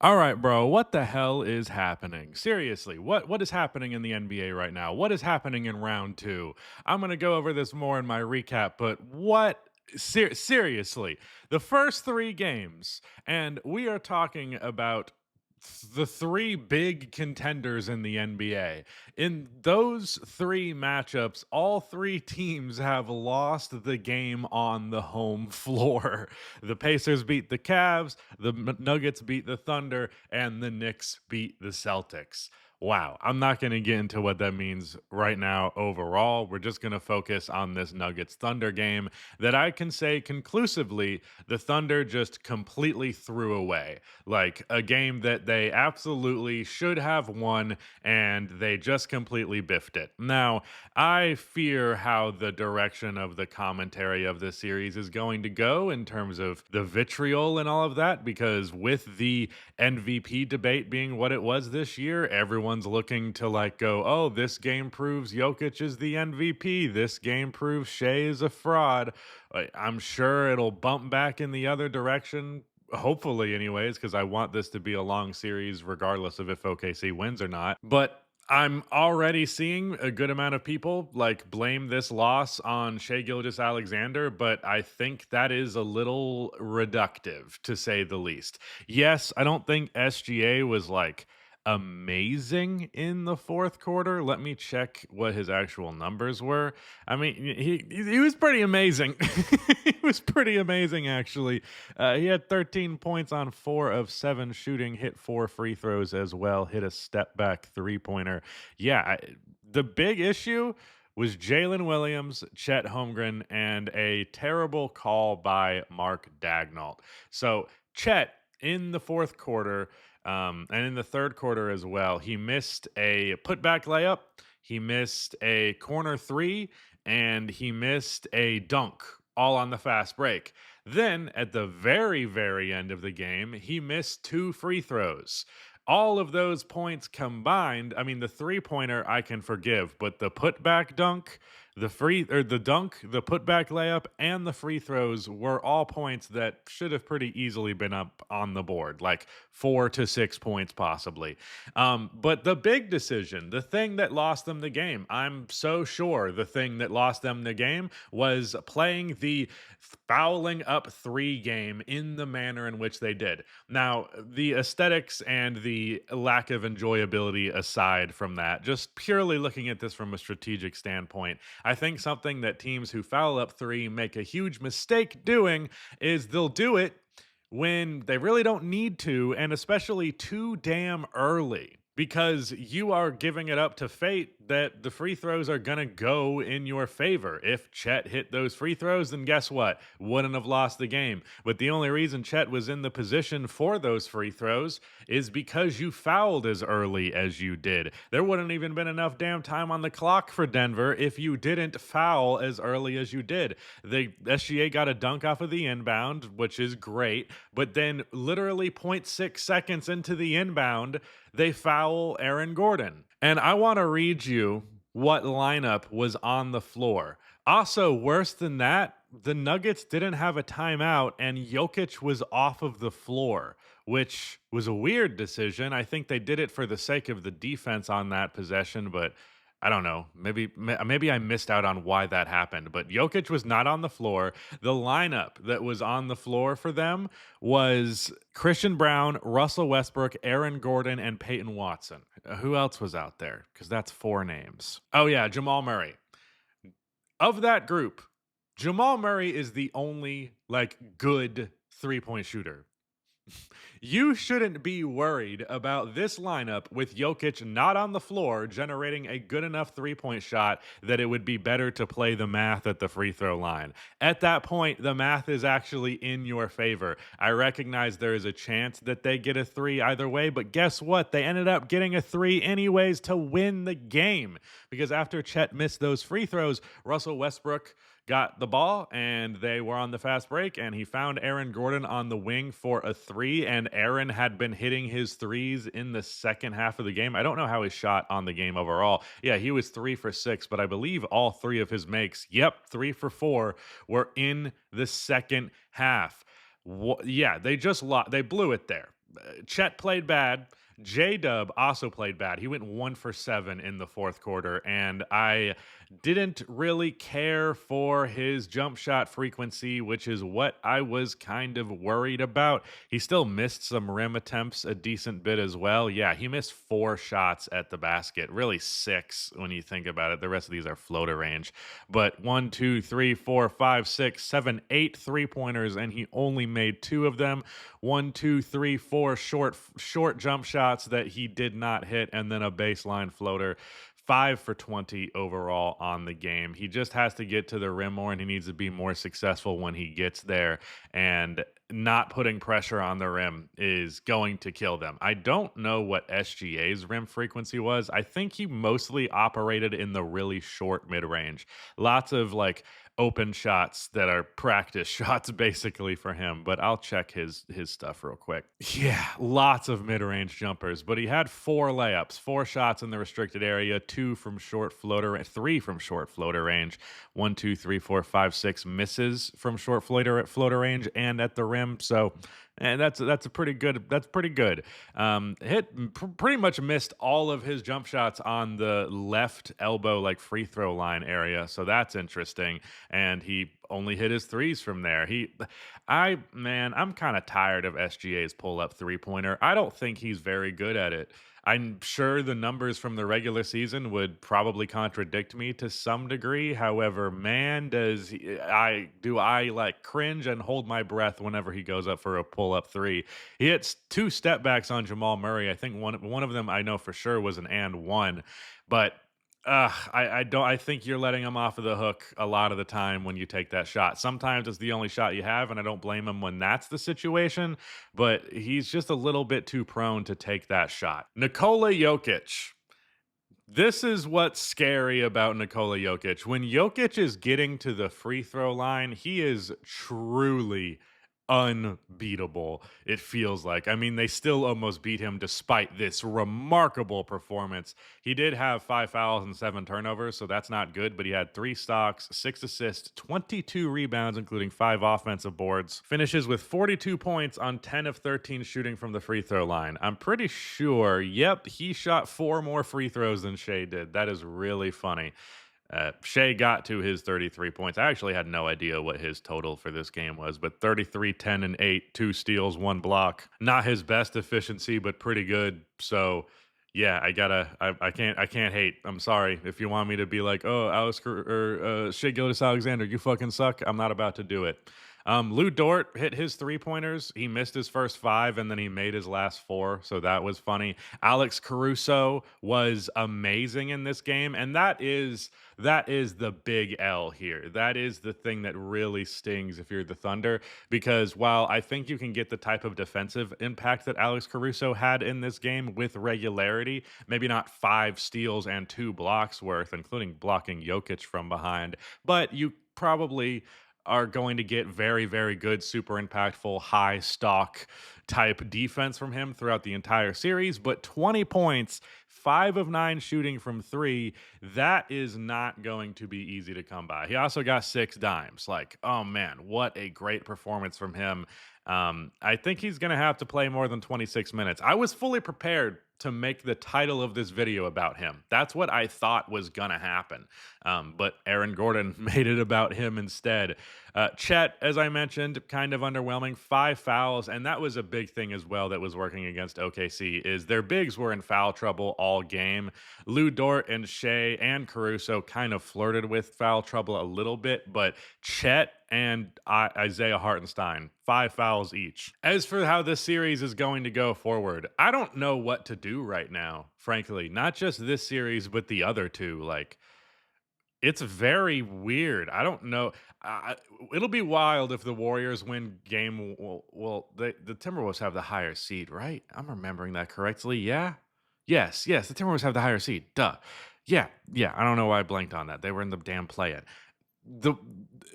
All right, bro. What the hell is happening? Seriously, what is happening in the NBA right now? What is happening in round 2? I'm going to go over this more in my recap, but seriously, the first 3 games, and we are talking about the 3 big contenders in the NBA. In those 3 matchups, all 3 teams have lost the game on the home floor. The Pacers beat the Cavs, the Nuggets beat the Thunder, and the Knicks beat the Celtics. Wow. I'm not going to get into what that means right now overall. We're just going to focus on this Nuggets Thunder game that I can say conclusively the Thunder just completely threw away. Like a game that they absolutely should have won, and they just completely biffed it. Now, I fear how the direction of the commentary of this series is going to go in terms of the vitriol and all of that, because with the MVP debate being what it was this year, everyone's looking to like go, oh, this game proves Jokic is the MVP. This game proves Shea is a fraud. I'm sure it'll bump back in the other direction, hopefully anyways, because I want this to be a long series regardless of if OKC wins or not. But I'm already seeing a good amount of people like blame this loss on Shea Gilgeous Alexander, but I think that is a little reductive to say the least. Yes, I don't think SGA was like amazing in the fourth quarter. Let me check what his actual numbers were. I mean, he was pretty amazing. He was pretty amazing actually. He had 13 points on 4 of 7 shooting, hit 4 free throws as well, hit a step back three-pointer. Yeah, the big issue was Jalen Williams, Chet Holmgren, and a terrible call by Mark Dagnall. So Chet in the fourth quarter, and in the third quarter as well, he missed a putback layup, he missed a corner three, and he missed a dunk, all on the fast break. Then at the very, very end of the game, he missed 2 free throws. All of those points combined, I mean, the three-pointer I can forgive, but the putback dunk, the dunk, the putback layup, and the free throws were all points that should have pretty easily been up on the board, like 4 to 6 points possibly. But the big decision, the thing that lost them the game, I'm so sure the thing that lost them the game was playing the fouling up 3 game in the manner in which they did. Now, the aesthetics and the lack of enjoyability aside from that, just purely looking at this from a strategic standpoint, I think something that teams who foul up 3 make a huge mistake doing is they'll do it when they really don't need to, and especially too damn early. Because you are giving it up to fate that the free throws are going to go in your favor. If Chet hit those free throws, then guess what? Wouldn't have lost the game. But the only reason Chet was in the position for those free throws is because you fouled as early as you did. There wouldn't even been enough damn time on the clock for Denver if you didn't foul as early as you did. The SGA got a dunk off of the inbound, which is great, but then literally zero point 0.6 seconds into the inbound, they foul Aaron Gordon. And I want to read you what lineup was on the floor. Also, worse than that, the Nuggets didn't have a timeout and Jokic was off of the floor, which was a weird decision. I think they did it for the sake of the defense on that possession, but I don't know. Maybe I missed out on why that happened, but Jokic was not on the floor. The lineup that was on the floor for them was Christian Brown, Russell Westbrook, Aaron Gordon, and Peyton Watson. Who else was out there? Because that's 4 names. Oh yeah, Jamal Murray. Of that group, Jamal Murray is the only like good 3-point shooter. You shouldn't be worried about this lineup with Jokic not on the floor generating a good enough 3-point shot that it would be better to play the math at the free throw line. At that point, the math is actually in your favor. I recognize there is a chance that they get a 3 either way, but guess what? They ended up getting a 3 anyways to win the game because after Chet missed those free throws, Russell Westbrook got the ball and they were on the fast break and he found Aaron Gordon on the wing for a 3, and Aaron had been hitting his threes in the second half of the game. I don't know how he shot on the game overall. Yeah, he was 3 for 6, but I believe all 3 of his makes, 3 for 4, were in the second half. Yeah, they just they blew it there. Chet played bad. J Dub also played bad. He went 1 for 7 in the fourth quarter, and I didn't really care for his jump shot frequency, which is what I was kind of worried about. He still missed some rim attempts a decent bit as well. Yeah, he missed 4 shots at the basket, really 6 when you think about it. The rest of these are floater range, but 1, 2, 3, 4, 5, 6, 7, 8 3 pointers, and he only made 2 of them. 1, 2, 3, 4 short jump shots that he did not hit, and then a baseline floater. 5 for 20 overall on the game. He just has to get to the rim more, and he needs to be more successful when he gets there. And not putting pressure on the rim is going to kill them. I don't know what SGA's rim frequency was. I think he mostly operated in the really short mid range. Lots of like open shots that are practice shots basically for him, but I'll check his stuff real quick. Yeah, lots of mid-range jumpers, but he had 4 layups, 4 shots in the restricted area, 3 from short floater range, 1, 2, 3, 4, 5, 6 misses from short floater range and at the rim. So and that's a pretty good. That's pretty good. Pretty much missed all of his jump shots on the left elbow, like free throw line area. So that's interesting. And he only hit his threes from there. I'm kind of tired of SGA's pull up 3 pointer. I don't think he's very good at it. I'm sure the numbers from the regular season would probably contradict me to some degree. However, man, I like cringe and hold my breath whenever he goes up for a pull up three. He hits 2 step backs on Jamal Murray. I think one of them I know for sure was an and one, but I don't. I think you're letting him off of the hook a lot of the time when you take that shot. Sometimes it's the only shot you have, and I don't blame him when that's the situation. But he's just a little bit too prone to take that shot. Nikola Jokic. This is what's scary about Nikola Jokic. When Jokic is getting to the free throw line, he is truly unbeatable, it feels like. I mean, they still almost beat him despite this remarkable performance. He did have 5 fouls and 7 turnovers, so that's not good, but he had 3 stocks, 6 assists, 22 rebounds, including 5 offensive boards. Finishes with 42 points on 10 of 13 shooting from the free throw line. I'm pretty sure, yep, he shot 4 more free throws than Shea did. That is really funny. Shea got to his 33 points. I actually had no idea what his total for this game was, but 33, 10, and 8, 2 steals, 1 block. Not his best efficiency, but pretty good. So, yeah, I can't hate. I'm sorry if you want me to be like, oh, Shea Gilgeous-Alexander, you fucking suck. I'm not about to do it. Lou Dort hit his 3 pointers. He missed his first 5 and then he made his last 4. So that was funny. Alex Caruso was amazing in this game. And that is the big L here. That is the thing that really stings if you're the Thunder, because while I think you can get the type of defensive impact that Alex Caruso had in this game with regularity, maybe not 5 steals and 2 blocks worth, including blocking Jokic from behind, but you probably are going to get very, very good, super impactful, high stock type defense from him throughout the entire series. But 20 points, 5 of 9 shooting from 3, that is not going to be easy to come by. He also got 6 dimes. Like, oh man, what a great performance from him. I think he's going to have to play more than 26 minutes. I was fully prepared to make the title of this video about him. That's what I thought was going to happen. But Aaron Gordon made it about him instead. Chet, as I mentioned, kind of underwhelming. 5 fouls, and that was a big thing as well that was working against OKC, is their bigs were in foul trouble all game. Lou Dort and Shea and Caruso kind of flirted with foul trouble a little bit, but Chet and Isaiah Hartenstein, 5 fouls each. As for how this series is going to go forward, I don't know what to do right now, frankly. Not just this series, but the other two. Like, it's very weird. I don't know. It'll be wild if the Warriors win game. The Timberwolves have the higher seed, right? I'm remembering that correctly. Yeah. Yes. The Timberwolves have the higher seed. Duh. Yeah. I don't know why I blanked on that. They were in the damn play-in.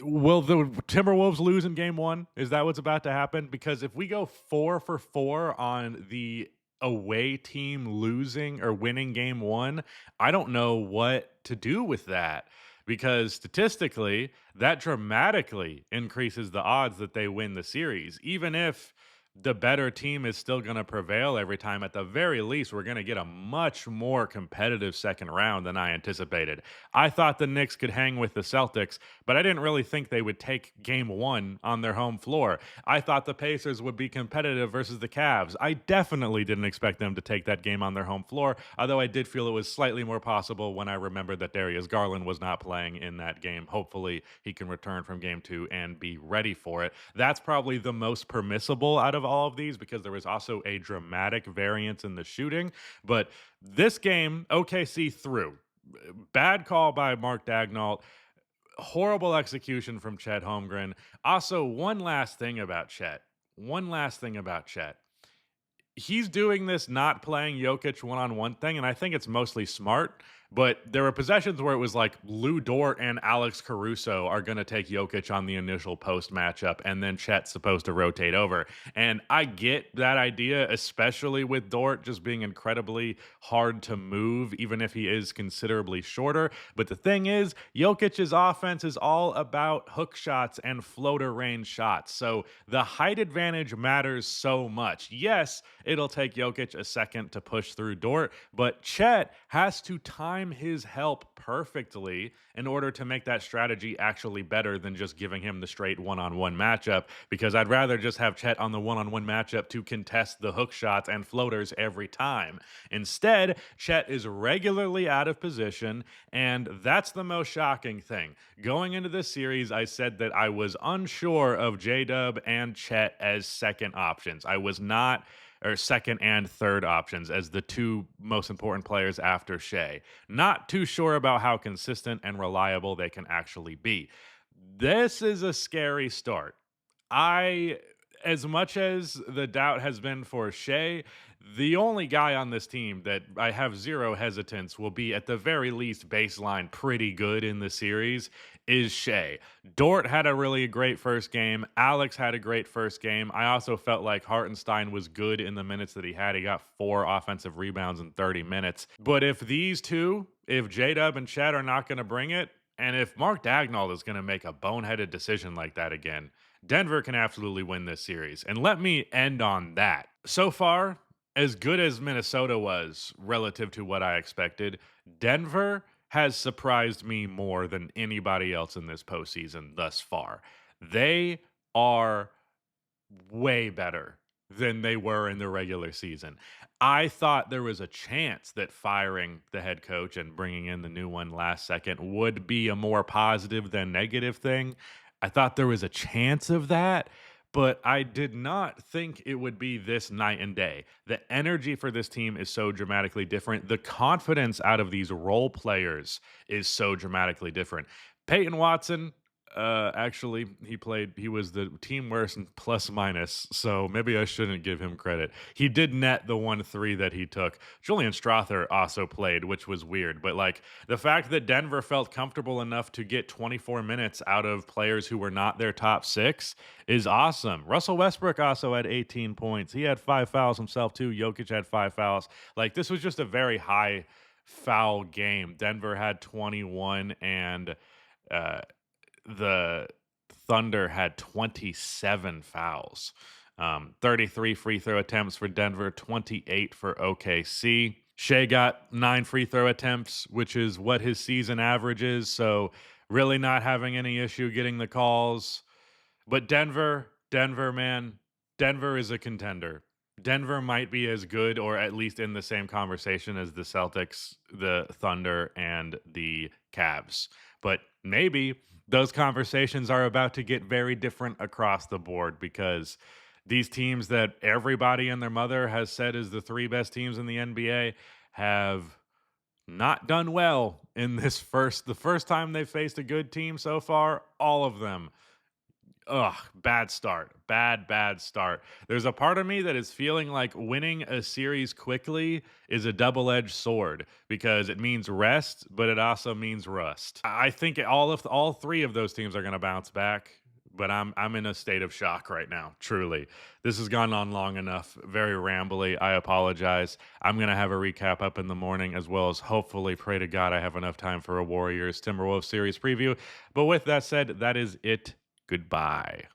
Will the Timberwolves lose in game 1? Is that what's about to happen? Because if we go 4 for 4 on the away team losing or winning game 1, I don't know what to do with that, because statistically that dramatically increases the odds that they win the series. Even if the better team is still going to prevail every time. At the very least, we're going to get a much more competitive second round than I anticipated. I thought the Knicks could hang with the Celtics, but I didn't really think they would take game one on their home floor. I thought the Pacers would be competitive versus the Cavs. I definitely didn't expect them to take that game on their home floor, although I did feel it was slightly more possible when I remembered that Darius Garland was not playing in that game. Hopefully, he can return from game two and be ready for it. That's probably the most permissible out of all of these because there was also a dramatic variance in the shooting. But this game, OKC threw. Bad call by Mark Dagnall, horrible execution from Chet Holmgren. Also, one last thing about Chet. One last thing about Chet. He's doing this not playing Jokic one-on-one thing, and I think it's mostly smart. But there were possessions where it was like Lou Dort and Alex Caruso are going to take Jokic on the initial post matchup, and then Chet's supposed to rotate over. And I get that idea, especially with Dort just being incredibly hard to move, even if he is considerably shorter. But the thing is, Jokic's offense is all about hook shots and floater range shots. So the height advantage matters so much. Yes, it'll take Jokic a second to push through Dort, but Chet has to time his help perfectly in order to make that strategy actually better than just giving him the straight one-on-one matchup, because I'd rather just have Chet on the one-on-one matchup to contest the hook shots and floaters every time. Instead, Chet is regularly out of position, and that's the most shocking thing. Going into this series, I said that I was unsure of J-Dub and Chet as second options. I was not, or second and third options as the two most important players after Shea. Not too sure about how consistent and reliable they can actually be. This is a scary start. I, as much as the doubt has been for Shea, the only guy on this team that I have zero hesitance will be at the very least baseline pretty good in the series is Shea. Dort had a really great first game. Alex had a great first game. I also felt like Hartenstein was good in the minutes that he had. He got 4 offensive rebounds in 30 minutes. But if these two, if J-Dub and Chet are not going to bring it, and if Mark Dagnall is going to make a boneheaded decision like that again, Denver can absolutely win this series. And let me end on that. So far, as good as Minnesota was relative to what I expected, Denver has surprised me more than anybody else in this postseason thus far. They are way better than they were in the regular season. I thought there was a chance that firing the head coach and bringing in the new one last second would be a more positive than negative thing. I thought there was a chance of that, but I did not think it would be this night and day. The energy for this team is so dramatically different. The confidence out of these role players is so dramatically different. Peyton Watson, actually, he was the team worst in plus minus, so maybe I shouldn't give him credit. He did net the 1-3 that he took. Julian Strother also played, which was weird, but like the fact that Denver felt comfortable enough to get 24 minutes out of players who were not their top 6 is awesome. Russell Westbrook also had 18 points. He had 5 fouls himself too. Jokic had 5 fouls. Like this was just a very high foul game. Denver had 21 and uh the Thunder had 27 fouls. 33 free throw attempts for Denver, 28 for OKC. Shea got 9 free throw attempts, which is what his season average is. So, really not having any issue getting the calls. But Denver, man, Denver is a contender. Denver might be as good or at least in the same conversation as the Celtics, the Thunder, and the Cavs. But maybe those conversations are about to get very different across the board because these teams that everybody and their mother has said is the 3 best teams in the NBA have not done well in the first time they've faced a good team so far. All of them, ugh, bad start. Bad start. There's a part of me that is feeling like winning a series quickly is a double-edged sword because it means rest, but it also means rust. I think all 3 of those teams are going to bounce back, but I'm in a state of shock right now, truly. This has gone on long enough, very rambly. I apologize. I'm going to have a recap up in the morning as well as hopefully pray to God I have enough time for a Warriors Timberwolves series preview. But with that said, that is it. Goodbye.